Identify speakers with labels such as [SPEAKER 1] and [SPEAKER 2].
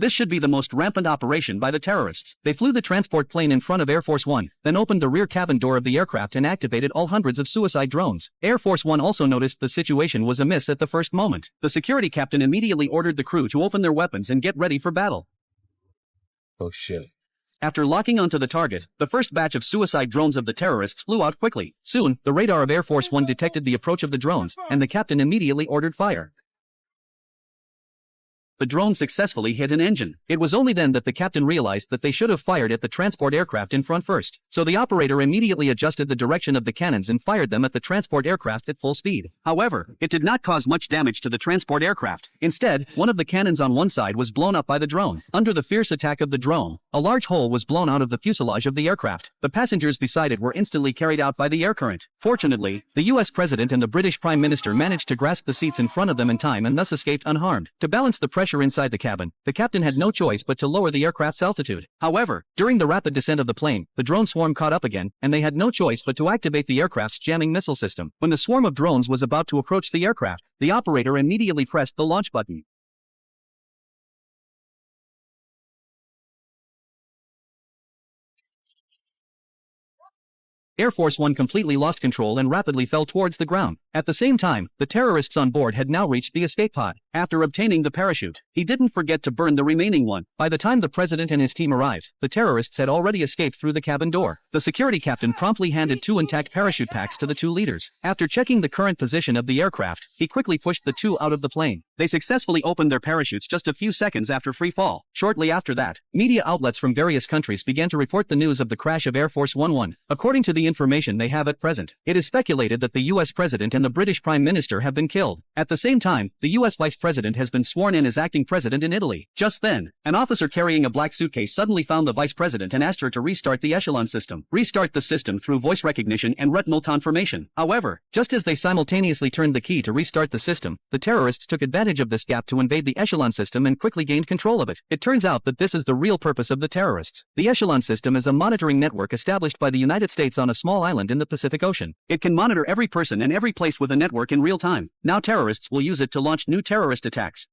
[SPEAKER 1] This should be the most rampant operation by the terrorists. They flew the transport plane in front of Air Force One, then opened the rear cabin door of the aircraft and activated all hundreds of suicide drones. Air Force One also noticed the situation was amiss at the first moment. The security captain immediately ordered the crew to open their weapons and get ready for battle.
[SPEAKER 2] Oh shit.
[SPEAKER 1] After locking onto the target, the first batch of suicide drones of the terrorists flew out quickly. Soon, the radar of Air Force One detected the approach of the drones, and the captain immediately ordered fire. The drone successfully hit an engine. It was only then that the captain realized that they should have fired at the transport aircraft in front first. So the operator immediately adjusted the direction of the cannons and fired them at the transport aircraft at full speed. However, it did not cause much damage to the transport aircraft. Instead, one of the cannons on one side was blown up by the drone. Under the fierce attack of the drone, a large hole was blown out of the fuselage of the aircraft. The passengers beside it were instantly carried out by the air current. Fortunately, the US President and the British Prime Minister managed to grasp the seats in front of them in time and thus escaped unharmed. To balance the pressure inside the cabin, the captain had no choice but to lower the aircraft's altitude. However, during the rapid descent of the plane, the drone swarm caught up again, and they had no choice but to activate the aircraft's jamming missile system. When the swarm of drones was about to approach the aircraft, the operator immediately pressed the launch button. Air Force One completely lost control and rapidly fell towards the ground. At the same time, the terrorists on board had now reached the escape pod. After obtaining the parachute, he didn't forget to burn the remaining one. By the time the president and his team arrived, the terrorists had already escaped through the cabin door. The security captain promptly handed 2 intact parachute packs to the 2 leaders. After checking the current position of the aircraft, he quickly pushed the 2 out of the plane. They successfully opened their parachutes just a few seconds after free fall. Shortly after that, media outlets from various countries began to report the news of the crash of Air Force One. According to the information they have at present, it is speculated that the US President and the British Prime Minister have been killed. At the same time, the US Vice President has been sworn in as acting president in Italy. Just then, an officer carrying a black suitcase suddenly found the Vice President and asked her to restart the Echelon system. Restart the system through voice recognition and retinal confirmation. However, just as they simultaneously turned the key to restart the system, the terrorists took advantage of this gap to invade the Echelon system and quickly gained control of it. It turns out that this is the real purpose of the terrorists. The Echelon system is a monitoring network established by the United States on a small island in the Pacific Ocean. It can monitor every person and every place with a network in real time. Now terrorists will use it to launch new terrorist attacks.